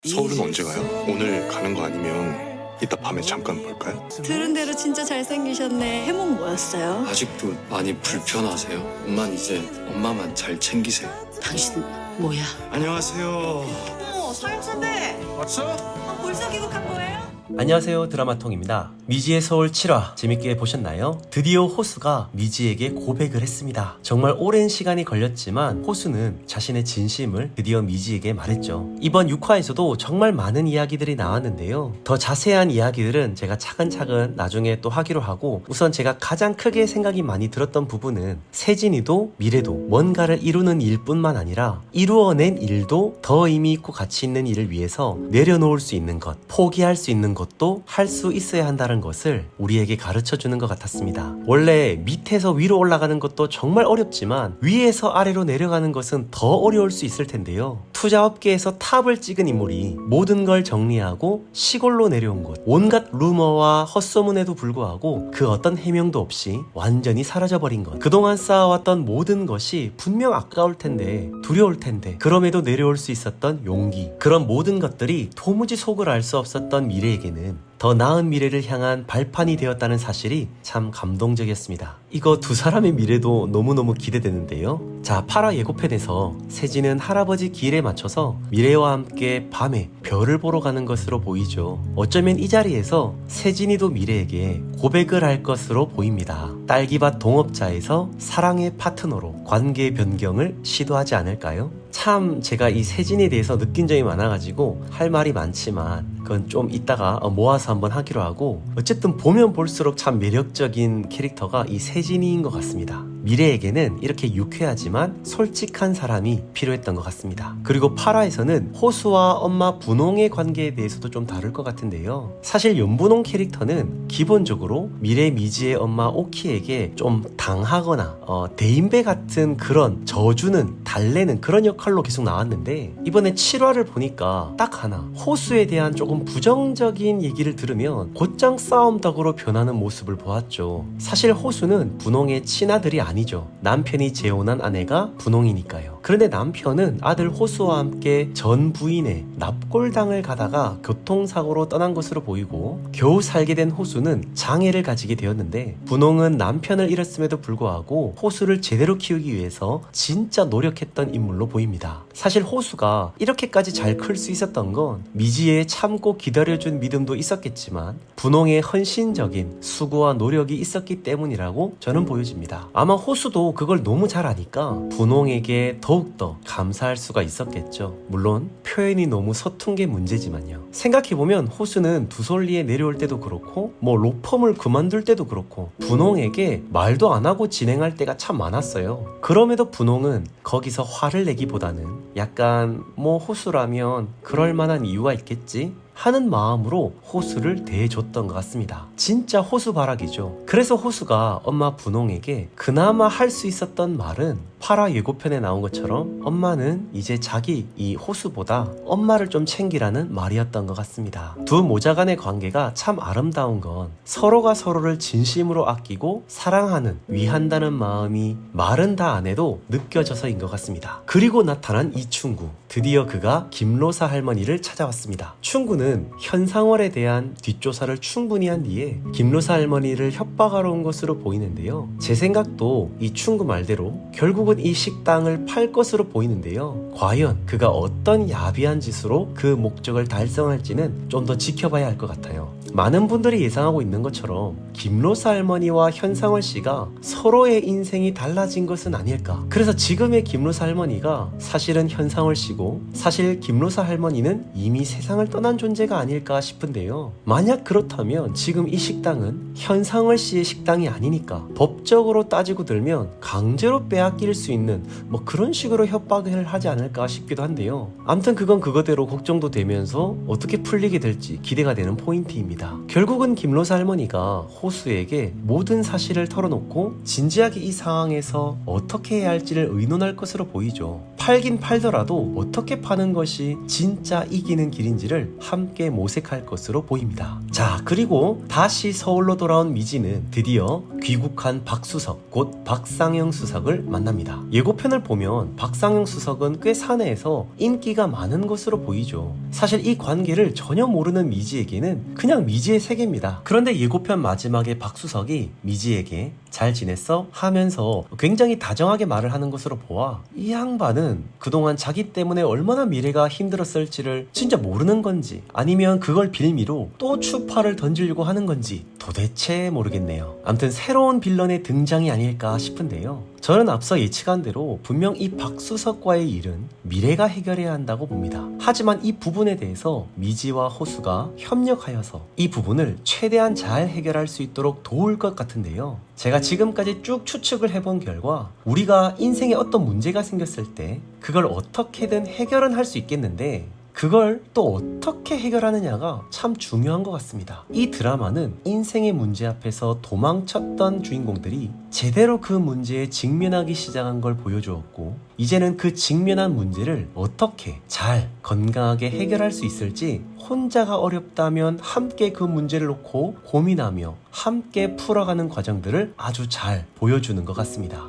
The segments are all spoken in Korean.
서울은 언제 가요? 오늘 가는 거 아니면 이따 밤에 잠깐 볼까요? 들은 대로 진짜 잘생기셨네. 해몽 뭐였어요? 아직도 많이 불편하세요? 엄만 이제 엄마만 잘 챙기세요. 당신 뭐야? 안녕하세요. 어머, 서영 선배. 왔어? 벌써 귀국한 거예요? 안녕하세요, 드라마통입니다. 미지의 서울 7화 재밌게 보셨나요? 드디어 호수가 미지에게 고백을 했습니다. 정말 오랜 시간이 걸렸지만 호수는 자신의 진심을 드디어 미지에게 말했죠. 이번 6화에서도 정말 많은 이야기들이 나왔는데요. 더 자세한 이야기들은 제가 차근차근 나중에 또 하기로 하고, 우선 제가 가장 크게 생각이 많이 들었던 부분은 세진이도 미래도 뭔가를 이루는 일뿐만 아니라 이루어낸 일도 더 의미 있고 가치 있는 일을 위해서 내려놓을 수 있는 것, 포기할 수 있는 것도 할 수 있어야 한다는 것을 우리에게 가르쳐주는 것 같았습니다. 원래 밑에서 위로 올라가는 것도 정말 어렵지만 위에서 아래로 내려가는 것은 더 어려울 수 있을 텐데요. 투자업계에서 탑을 찍은 인물이 모든 걸 정리하고 시골로 내려온 곳, 온갖 루머와 헛소문에도 불구하고 그 어떤 해명도 없이 완전히 사라져버린 것, 그동안 쌓아왔던 모든 것이 분명 아까울 텐데, 두려울 텐데, 그럼에도 내려올 수 있었던 용기, 그런 모든 것들이 도무지 속을 알 수 없었던 미래에게는 더 나은 미래를 향한 발판이 되었다는 사실이 참 감동적이었습니다. 이거 두 사람의 미래도 너무너무 기대되는데요. 자, 8화 예고편에서 세진은 할아버지 기일에 맞춰서 미래와 함께 밤에 별을 보러 가는 것으로 보이죠. 어쩌면 이 자리에서 세진이도 미래에게 고백을 할 것으로 보입니다. 딸기밭 동업자에서 사랑의 파트너로 관계 변경을 시도하지 않을까요? 참 제가 이 세진에 대해서 느낀 점이 많아가지고 할 말이 많지만 그건 좀 이따가 모아서 한번 하기로 하고, 어쨌든 보면 볼수록 참 매력적인 캐릭터가 이 세진이인 것 같습니다. 미래에게는 이렇게 유쾌하지만 솔직한 사람이 필요했던 것 같습니다. 그리고 8화에서는 호수와 엄마 분홍의 관계에 대해서도 좀 다룰 것 같은데요. 사실 연분홍 캐릭터는 기본적으로 미래 미지의 엄마 오키에게 좀 당하거나 대인배 같은 그런 저주는 달래는 그런 역할로 계속 나왔는데, 이번에 7화를 보니까 딱 하나, 호수에 대한 조금 부정적인 얘기를 들으면 곧장 싸움 덕으로 변하는 모습을 보았죠. 사실 호수는 분홍의 친아들이 아니죠. 남편이 재혼한 아내가 분홍이니까요. 그런데 남편은 아들 호수와 함께 전 부인의 납골당을 가다가 교통사고로 떠난 것으로 보이고, 겨우 살게 된 호수는 장애를 가지게 되었는데, 분홍은 남편을 잃었음에도 불구하고 호수를 제대로 키우기 위해서 진짜 노력했던 인물로 보입니다. 사실 호수가 이렇게까지 잘 클 수 있었던 건 미지의 참고 기다려준 믿음도 있었겠지만 분홍의 헌신적인 수고와 노력이 있었기 때문이라고 저는 보여집니다. 아마 호수도 그걸 너무 잘 아니까 분홍에게 더욱더 감사할 수가 있었겠죠. 물론 표현이 너무 서툰 게 문제지만요. 생각해보면 호수는 두솔리에 내려올 때도 그렇고 로펌을 그만둘 때도 그렇고 분홍에게 말도 안 하고 진행할 때가 참 많았어요. 그럼에도 분홍은 거기서 화를 내기보다는 약간 호수라면 그럴 만한 이유가 있겠지? 하는 마음으로 호수를 대해줬던 것 같습니다. 진짜 호수바라기죠. 그래서 호수가 엄마 분홍에게 그나마 할 수 있었던 말은 8화 예고편에 나온 것처럼 엄마는 이제 자기 이 호수보다 엄마를 좀 챙기라는 말이었던 것 같습니다. 두 모자 간의 관계가 참 아름다운 건 서로가 서로를 진심으로 아끼고 사랑하는, 위한다는 마음이 말은 다 안 해도 느껴져서인 것 같습니다. 그리고 나타난 이충구, 드디어 그가 김로사 할머니를 찾아왔습니다. 충구는 현상월에 대한 뒷조사를 충분히 한 뒤에 김로사 할머니를 협박하러 온 것으로 보이는데요. 제 생각도 이 충구 말대로 결국은 이 식당을 팔 것으로 보이는데요. 과연 그가 어떤 야비한 짓으로 그 목적을 달성할지는 좀 더 지켜봐야 할 것 같아요. 많은 분들이 예상하고 있는 것처럼 김로사 할머니와 현상월 씨가 서로의 인생이 달라진 것은 아닐까. 그래서 지금의 김로사 할머니가 사실은 현상월 씨고, 사실 김로사 할머니는 이미 세상을 떠난 존재가 아닐까 싶은데요. 만약 그렇다면 지금 이 식당은 현상월 씨의 식당이 아니니까 법적으로 따지고 들면 강제로 빼앗길 수 있는 그런 식으로 협박을 하지 않을까 싶기도 한데요. 암튼 그건 그거대로 걱정도 되면서 어떻게 풀리게 될지 기대가 되는 포인트입니다. 결국은 김로사 할머니가 호수에게 모든 사실을 털어놓고 진지하게 이 상황에서 어떻게 해야 할지를 의논할 것으로 보이죠. 팔긴 팔더라도 어떻게 파는 것이 진짜 이기는 길인지를 함께 모색할 것으로 보입니다. 자, 그리고 다시 서울로 돌아온 미지는 드디어 귀국한 박수석, 곧 박상영 수석을 만납니다. 예고편을 보면 박상영 수석은 꽤 사내에서 인기가 많은 것으로 보이죠. 사실 이 관계를 전혀 모르는 미지에게는 그냥 미지의 세계입니다. 그런데 예고편 마지막에 박수석이 미지에게 잘 지냈어? 하면서 굉장히 다정하게 말을 하는 것으로 보아 이 양반은 그동안 자기 때문에 얼마나 미래가 힘들었을지를 진짜 모르는 건지 아니면 그걸 빌미로 또 추파를 던지려고 하는 건지 도대체 모르겠네요. 아무튼 새로운 빌런의 등장이 아닐까 싶은데요. 저는 앞서 예측한 대로 분명 이 박수석과의 일은 미래가 해결해야 한다고 봅니다. 하지만 이 부분에 대해서 미지와 호수가 협력하여서 이 부분을 최대한 잘 해결할 수 있도록 도울 것 같은데요. 제가 지금까지 쭉 추측을 해본 결과 우리가 인생에 어떤 문제가 생겼을 때 그걸 어떻게든 해결은 할 수 있겠는데 그걸 또 어떻게 해결하느냐가 참 중요한 것 같습니다. 이 드라마는 인생의 문제 앞에서 도망쳤던 주인공들이 제대로 그 문제에 직면하기 시작한 걸 보여주었고 이제는 그 직면한 문제를 어떻게 잘 건강하게 해결할 수 있을지 혼자가 어렵다면 함께 그 문제를 놓고 고민하며 함께 풀어가는 과정들을 아주 잘 보여주는 것 같습니다.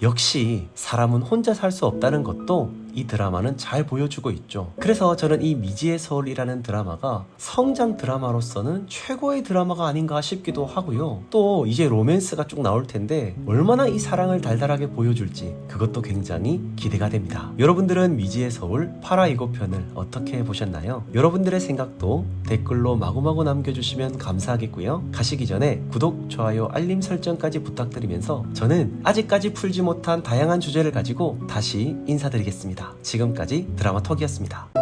역시 사람은 혼자 살 수 없다는 것도 이 드라마는 잘 보여주고 있죠. 그래서 저는 이 미지의 서울이라는 드라마가 성장 드라마로서는 최고의 드라마가 아닌가 싶기도 하고요. 또 이제 로맨스가 쭉 나올 텐데 얼마나 이 사랑을 달달하게 보여줄지 그것도 굉장히 기대가 됩니다. 여러분들은 미지의 서울 8화 예고편을 어떻게 보셨나요? 여러분들의 생각도 댓글로 마구마구 남겨주시면 감사하겠고요. 가시기 전에 구독, 좋아요, 알림 설정까지 부탁드리면서 저는 아직까지 풀지 못한 다양한 주제를 가지고 다시 인사드리겠습니다. 지금까지 드라마톡이었습니다.